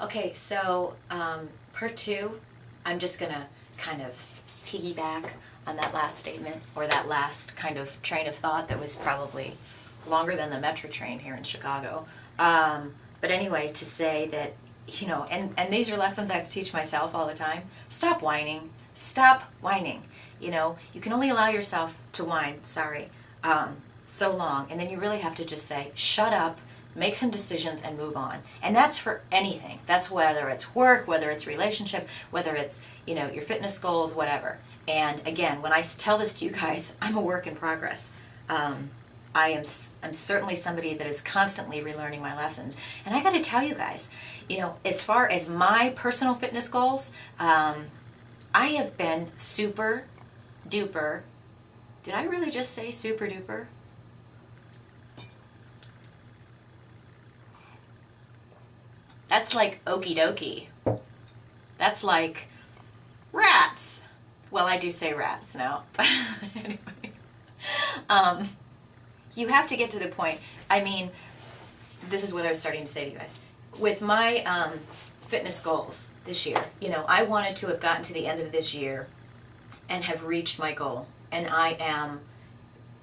Okay, so part two, I'm just gonna kind of piggyback on that last statement or that last kind of train of thought that was probably longer than the metro train here in Chicago. But anyway, to say that, and these are lessons I have to teach myself all the time. Stop whining. Stop whining. You can only allow yourself to whine, sorry, so long. And then you really have to just say, shut up, make some decisions and move on. And that's for anything. That's whether it's work, whether it's relationship, whether it's, your fitness goals, whatever. And again, when I tell this to you guys, I'm a work in progress. I'm certainly somebody that is constantly relearning my lessons. And I got to tell you guys, as far as my personal fitness goals, I have been super duper. Did I really just say super duper? That's like okie dokie. That's like rats. Well, I do say rats now. But anyway. You have to get to the point. I mean, this is what I was starting to say to you guys. With my fitness goals this year, I wanted to have gotten to the end of this year and have reached my goal. And I am,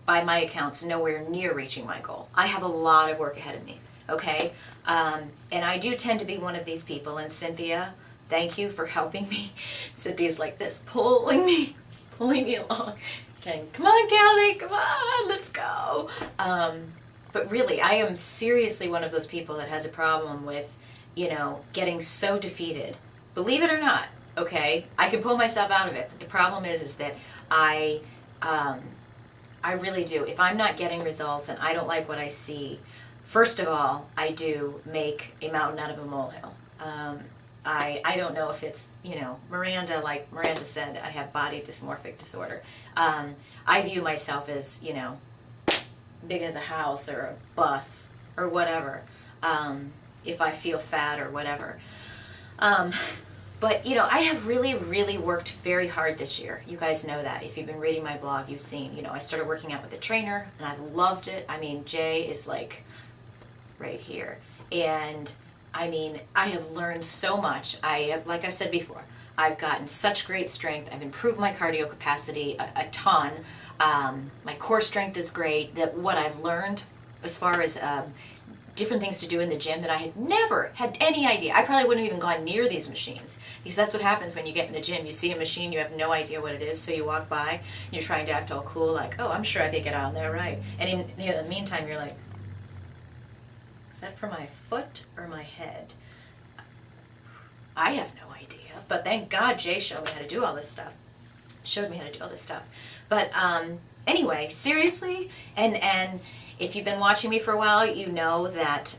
by my accounts, nowhere near reaching my goal. I have a lot of work ahead of me, okay? And I do tend to be one of these people. And Cynthia, thank you for helping me. Cynthia's like this, pulling me along. Okay, come on, Callie, come on, let's go. But really, I am seriously one of those people that has a problem with, getting so defeated. Believe it or not, okay? I can pull myself out of it. But the problem is that I really do. If I'm not getting results and I don't like what I see, first of all, I do make a mountain out of a molehill. I don't know if it's, Miranda, like Miranda said, I have body dysmorphic disorder. I view myself as, big as a house or a bus or whatever, if I feel fat or whatever. But, I have really, really worked very hard this year. You guys know that. If you've been reading my blog, you've seen, I started working out with a trainer and I've loved it. I mean, Jay is like right here. And I mean, I have learned so much. Like I said before, I've gotten such great strength. I've improved my cardio capacity a ton. My core strength is great. That what I've learned as far as different things to do in the gym that I had never had any idea. I probably wouldn't have even gone near these machines because that's what happens when you get in the gym. You see a machine, you have no idea what it is, so you walk by, and you're trying to act all cool, like, oh, I'm sure I could get on there, right? And in the meantime, you're like, is that for my foot or my head? I have no idea, but thank God Jay showed me how to do all this stuff. But anyway, seriously, and if you've been watching me for a while, you know that,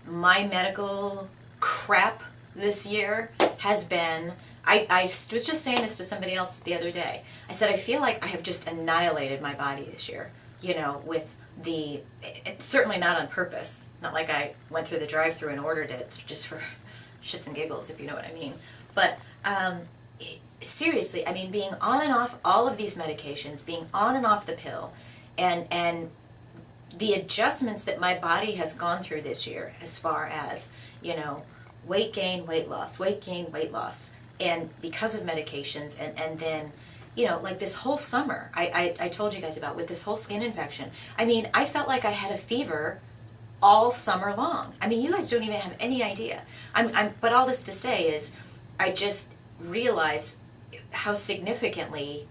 my medical crap this year has been, I was just saying this to somebody else the other day. I said, I feel like I have just annihilated my body this year, with it's certainly not on purpose. Not like I went through the drive-thru and ordered it just for shits and giggles, if you know what I mean. But seriously, I mean, being on and off all of these medications, being on and off the pill, and the adjustments that my body has gone through this year as far as, weight gain, weight loss, and because of medications, and then, like this whole summer, I told you guys about with this whole skin infection. I mean, I felt like I had a fever all summer long. I mean, you guys don't even have any idea. But all this to say is, I just realize how significantly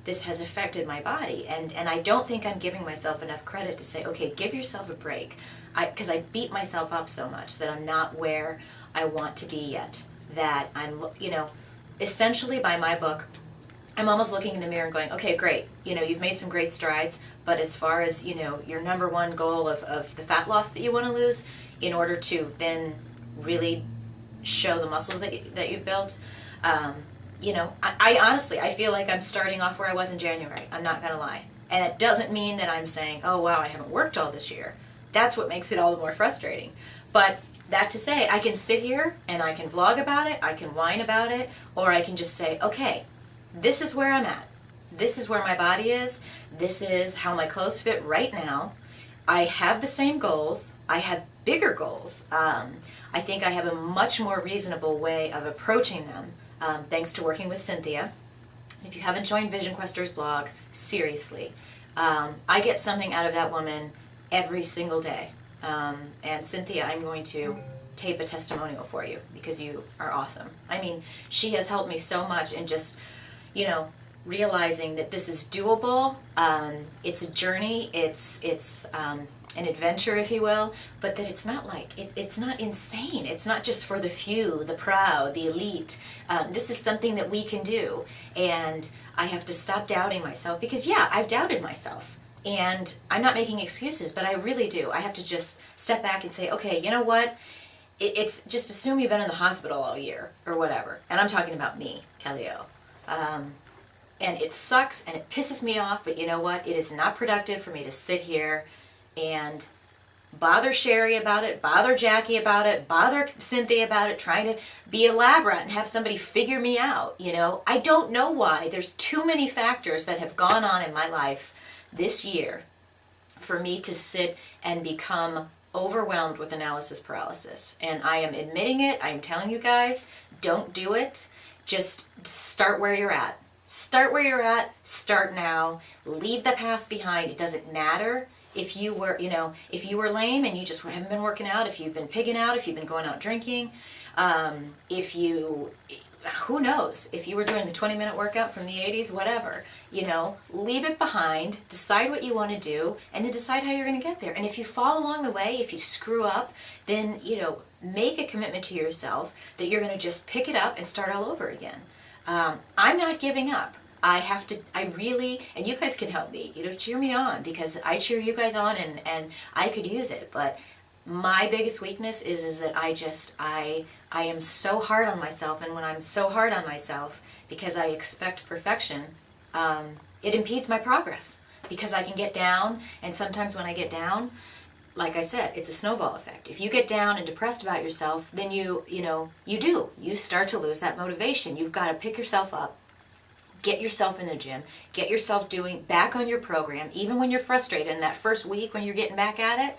this has affected my body, and I don't think I'm giving myself enough credit to say, okay, give yourself a break, because I beat myself up so much that I'm not where I want to be yet, that I'm, essentially by my book, I'm almost looking in the mirror and going, okay, great, you've made some great strides, but as far as, your number one goal of the fat loss that you want to lose, in order to then really show the muscles that you've built, I honestly, I feel like I'm starting off where I was in January. I'm not going to lie. And it doesn't mean that I'm saying, oh, wow, I haven't worked all this year. That's what makes it all the more frustrating. But that to say, I can sit here and I can vlog about it, I can whine about it, or I can just say, okay, this is where I'm at. This is where my body is. This is how my clothes fit right now. I have the same goals. I have bigger goals. I think I have a much more reasonable way of approaching them, thanks to working with Cynthia. If you haven't joined Vision Questers blog, seriously, I get something out of that woman every single day. And Cynthia, I'm going to tape a testimonial for you because you are awesome. I mean, she has helped me so much in just, realizing that this is doable. It's a journey. It's an adventure, if you will, but that it's not like, it's not insane. It's not just for the few, the proud, the elite. This is something that we can do. And I have to stop doubting myself because, yeah, I've doubted myself. And I'm not making excuses, but I really do. I have to just step back and say, okay, you know what? It's just assume you've been in the hospital all year or whatever. And I'm talking about me, Kelly O. And it sucks and it pisses me off, but you know what? It is not productive for me to sit here and bother Sherry about it, bother Jackie about it, bother Cynthia about it, trying to be elaborate and have somebody figure me out, I don't know why. There's too many factors that have gone on in my life this year for me to sit and become overwhelmed with analysis paralysis. And I am admitting it. I'm telling you guys, don't do it. Just start where you're at. Start where you're at. Start now. Leave the past behind. It doesn't matter if you were, if you were lame and you just haven't been working out, if you've been pigging out, if you've been going out drinking, who knows, if you were doing the 20-minute workout from the 80s, whatever, leave it behind, decide what you want to do, and then decide how you're going to get there. And if you fall along the way, if you screw up, then, make a commitment to yourself that you're going to just pick it up and start all over again. I'm not giving up. I really, and you guys can help me, cheer me on, because I cheer you guys on and I could use it, but my biggest weakness is that I am so hard on myself, and when I'm so hard on myself because I expect perfection, it impedes my progress because I can get down, and sometimes when I get down, like I said, it's a snowball effect. If you get down and depressed about yourself, then you start to lose that motivation. You've got to pick yourself up, get yourself in the gym, get yourself back on your program, even when you're frustrated in that first week when you're getting back at it.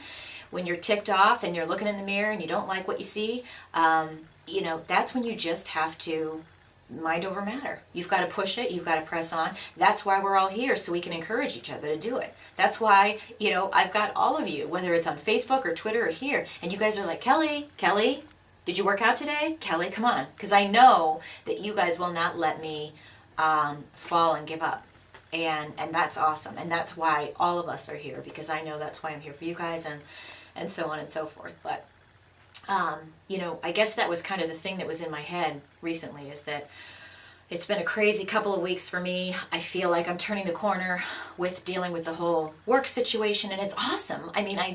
When you're ticked off and you're looking in the mirror and you don't like what you see, that's when you just have to mind over matter. You've got to push it. You've got to press on. That's why we're all here, so we can encourage each other to do it. That's why, I've got all of you, whether it's on Facebook or Twitter or here, and you guys are like, Kelly, did you work out today? Kelly, come on. Because I know that you guys will not let me fall and give up. And that's awesome. And that's why all of us are here, because I know that's why I'm here for you guys and so on and so forth. But, I guess that was kind of the thing that was in my head recently, is that it's been a crazy couple of weeks for me. I feel like I'm turning the corner with dealing with the whole work situation, and it's awesome. I mean, I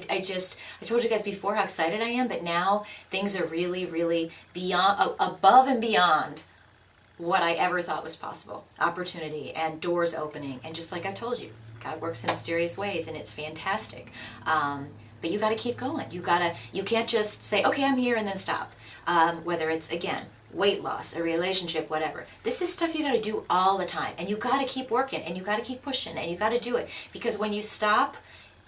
told you guys before how excited I am, but now things are really, really above and beyond what I ever thought was possible. Opportunity and doors opening, and just like I told you, God works in mysterious ways, and it's fantastic. But you got to keep going. You can't just say, okay, I'm here, and then stop. Whether it's, again, weight loss, a relationship, whatever. This is stuff you got to do all the time, and you got to keep working, and you got to keep pushing, and you got to do it, because when you stop,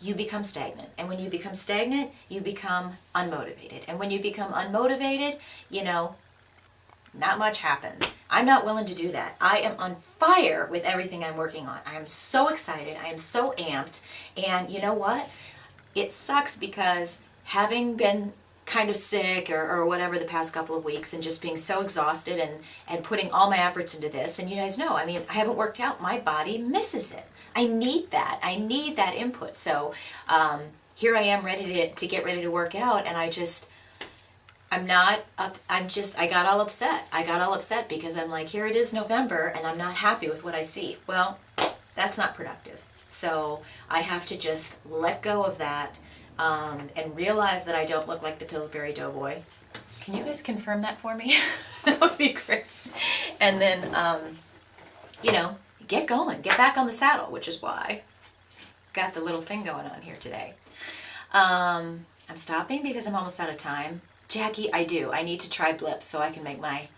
you become stagnant, and when you become stagnant, you become unmotivated, and when you become unmotivated, not much happens. I'm not willing to do that. I am on fire with everything I'm working on. I am so excited. I am so amped. And you know what? It sucks because having been kind of sick or whatever the past couple of weeks, and just being so exhausted and putting all my efforts into this, and you guys know, I mean, I haven't worked out. My body misses it. I need that. I need that input. So here I am ready to get ready to work out, and I got all upset. I got all upset because I'm like, here it is November, and I'm not happy with what I see. Well, that's not productive. So I have to just let go of that, and realize that I don't look like the Pillsbury Doughboy. Can you guys confirm that for me? That would be great. And then, get going. Get back on the saddle, which is why I got the little thing going on here today. I'm stopping because I'm almost out of time. Jackie, I need to try Blip so I can make my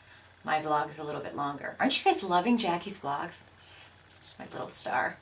vlogs a little bit longer. Aren't you guys loving Jackie's vlogs? She's my little star.